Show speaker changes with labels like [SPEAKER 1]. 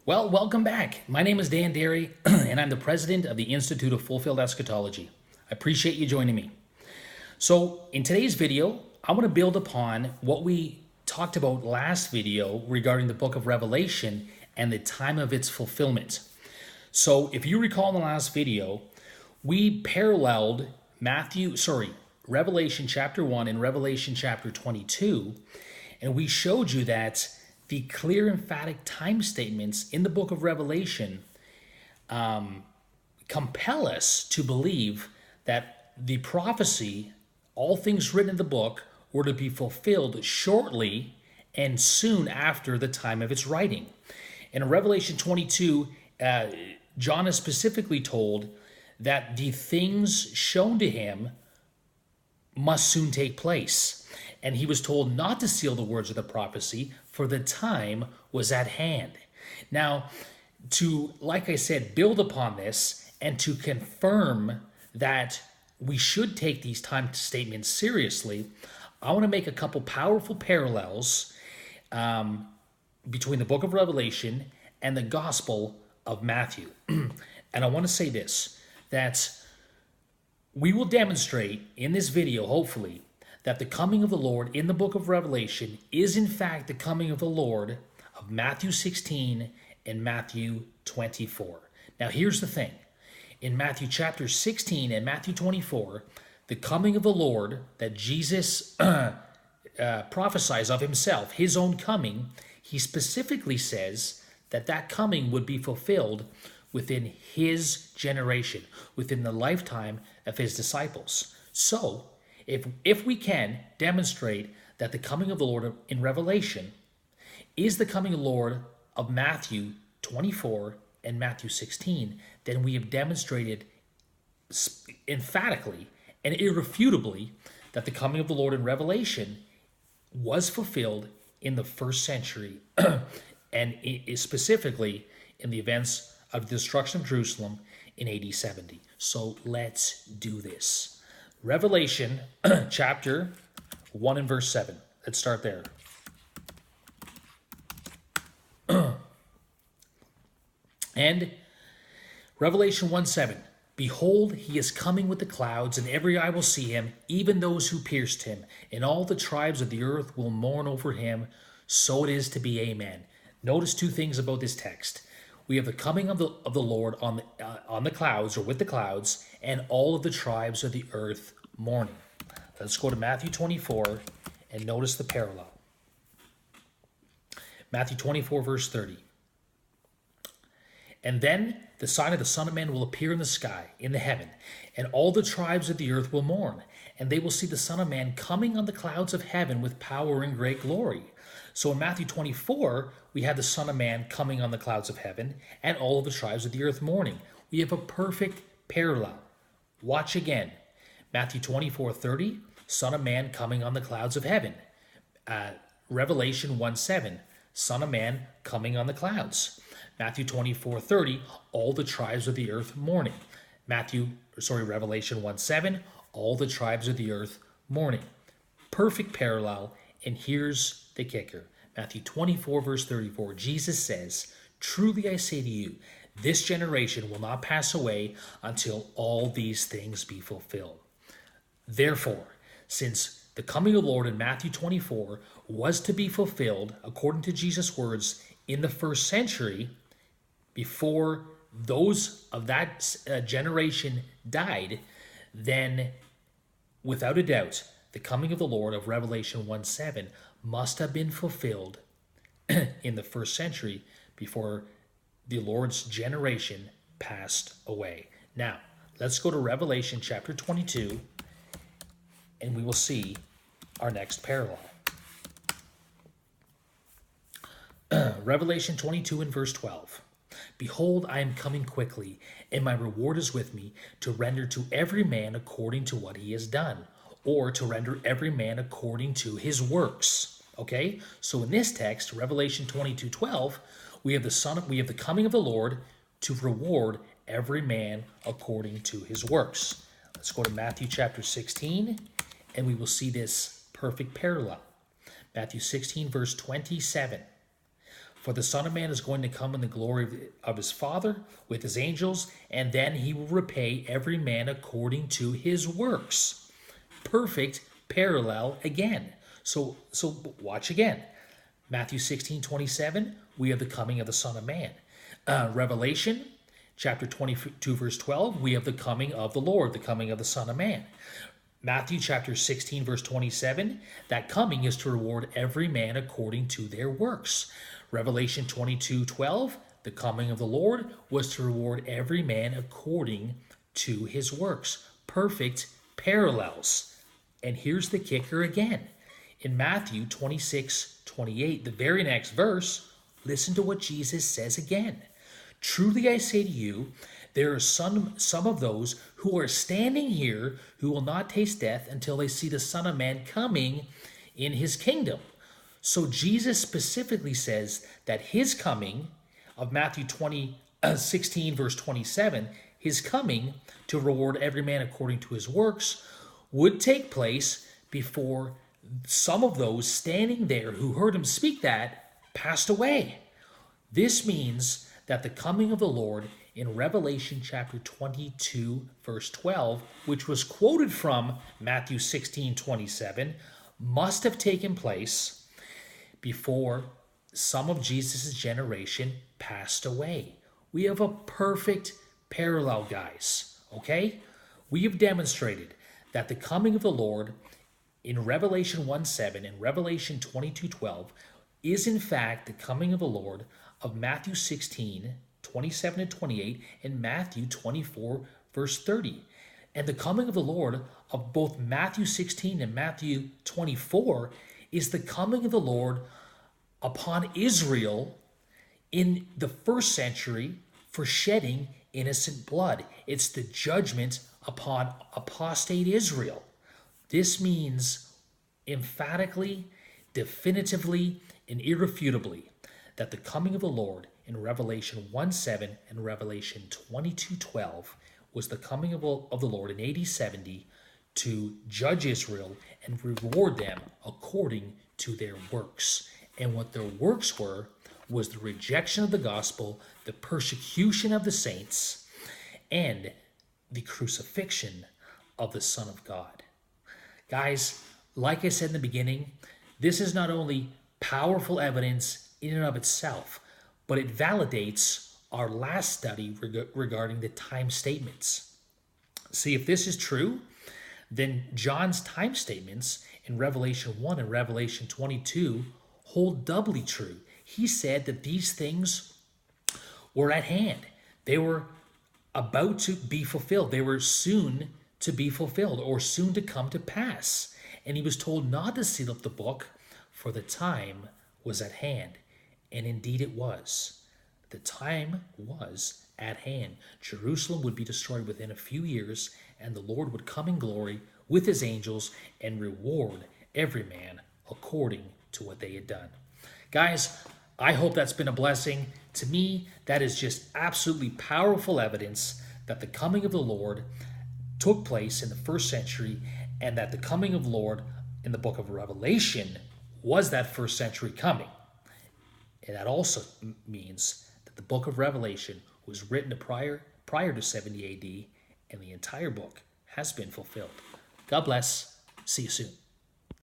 [SPEAKER 1] Well, welcome back. My name is Dan Derry, and I'm the president of the Institute of Fulfilled Eschatology. I appreciate you joining me. So, in today's video, I want to build upon what we talked about last video regarding the book of Revelation and the time of its fulfillment. So, if you recall in the last video, we paralleled Revelation chapter 1 and Revelation chapter 22, and we showed you that the clear, emphatic time statements in the book of Revelation compel us to believe that the prophecy, all things written in the book, were to be fulfilled shortly and soon after the time of its writing. And in Revelation 22, John is specifically told that the things shown to him must soon take place. And he was told not to seal the words of the prophecy, for the time was at hand. Now, to, like I said, build upon this and to confirm that we should take these time statements seriously, I want to make a couple powerful parallels between the book of Revelation and the Gospel of Matthew. And I want to say this, that we will demonstrate in this video, hopefully, that the coming of the Lord in the book of Revelation is in fact the coming of the Lord of Matthew 16 and Matthew 24. Now here's the thing. In Matthew chapter 16 and Matthew 24, the coming of the Lord that Jesus prophesies of himself, his own coming, he specifically says that that coming would be fulfilled within his generation, within the lifetime of his disciples. So, if we can demonstrate that the coming of the Lord in Revelation is the coming of the Lord of Matthew 24 and Matthew 16, then we have demonstrated emphatically and irrefutably that the coming of the Lord in Revelation was fulfilled in the first century and specifically in the events of the destruction of Jerusalem in AD 70. So let's do this. Revelation chapter 1 and verse 7. Let's start there. And Revelation 1:7. Behold, he is coming with the clouds, and every eye will see him, even those who pierced him, and all the tribes of the earth will mourn over him. So it is to be. Amen. Notice two things about this text. We have the coming of the Lord on the clouds, or with the clouds, and all of the tribes of the earth mourning. Let's go to Matthew 24 and notice the parallel. Matthew 24 verse 30. And then the sign of the Son of Man will appear in the sky, in the heaven, and all the tribes of the earth will mourn, and they will see the Son of Man coming on the clouds of heaven with power and great glory. So in Matthew 24, we have the Son of Man coming on the clouds of heaven, and all of the tribes of the earth mourning. We have a perfect parallel. Watch again. Matthew 24:30, Son of Man coming on the clouds of heaven. Revelation 1:7, Son of Man coming on the clouds. Matthew 24:30, all the tribes of the earth mourning. Revelation 1:7, all the tribes of the earth mourning. Perfect parallel, and here's the kicker. Matthew 24 verse 34, Jesus says, truly I say to you, this generation will not pass away until all these things be fulfilled. Therefore, since the coming of the Lord in Matthew 24 was to be fulfilled, according to Jesus' words, in the first century, before those of that generation died, then without a doubt, the coming of the Lord of Revelation 1:7 must have been fulfilled in the first century before the Lord's generation passed away. Now, let's go to Revelation chapter 22, and we will see our next parallel. Revelation 22 and verse 12. Behold, I am coming quickly, and my reward is with me, to render to every man according to what he has done, or to render every man according to his works. Okay? So in this text, Revelation 22:12, we have the coming of the Lord to reward every man according to his works. Let's go to Matthew chapter 16, and we will see this perfect parallel. Matthew 16, verse 27. For the Son of Man is going to come in the glory of his Father with his angels, and then he will repay every man according to his works. Perfect parallel again. So watch again. Matthew 16:27, we have the coming of the Son of Man. Revelation chapter 22, verse 12, we have the coming of the Lord, the coming of the Son of Man. Matthew chapter 16, verse 27, that coming is to reward every man according to their works. Revelation 22:12, the coming of the Lord was to reward every man according to his works. Perfect parallels. And here's the kicker again. In Matthew 26:28, the very next verse, listen to what Jesus says again. Truly I say to you, there are some of those who are standing here who will not taste death until they see the Son of Man coming in his kingdom. So Jesus specifically says that his coming, of Matthew 16, verse 27, his coming to reward every man according to his works would take place before some of those standing there who heard him speak that passed away. This means that the coming of the Lord in Revelation chapter 22, verse 12, which was quoted from Matthew 16:27, must have taken place before some of Jesus' generation passed away. We have a perfect parallel, guys, okay? We have demonstrated that the coming of the Lord in Revelation 1:7 and Revelation 22:12 is in fact the coming of the Lord of Matthew 16:27 and 28 and Matthew 24, verse 30. And the coming of the Lord of both Matthew 16 and Matthew 24 is the coming of the Lord upon Israel in the first century for shedding innocent blood. It's the judgment upon apostate Israel. This means emphatically, definitively, and irrefutably that the coming of the Lord in Revelation 1:7 and Revelation 22:12 was the coming of the Lord in AD 70 to judge Israel and reward them according to their works. And what their works were was the rejection of the gospel, the persecution of the saints, and the crucifixion of the Son of God. Guys, like I said in the beginning, this is not only powerful evidence in and of itself, but it validates our last study regarding the time statements. See, if this is true, then John's time statements in Revelation 1 and Revelation 22 hold doubly true. He said that these things were at hand. They were about to be fulfilled. They were soon to be fulfilled or soon to come to pass. And he was told not to seal up the book, for the time was at hand. And indeed it was. The time was at hand. Jerusalem would be destroyed within a few years, and the Lord would come in glory with his angels and reward every man according to what they had done. Guys, I hope that's been a blessing. To me, that is just absolutely powerful evidence that the coming of the Lord took place in the first century, and that the coming of the Lord in the book of Revelation was that first century coming. And that also means that the book of Revelation was written prior to 70 AD, and the entire book has been fulfilled. God bless. See you soon.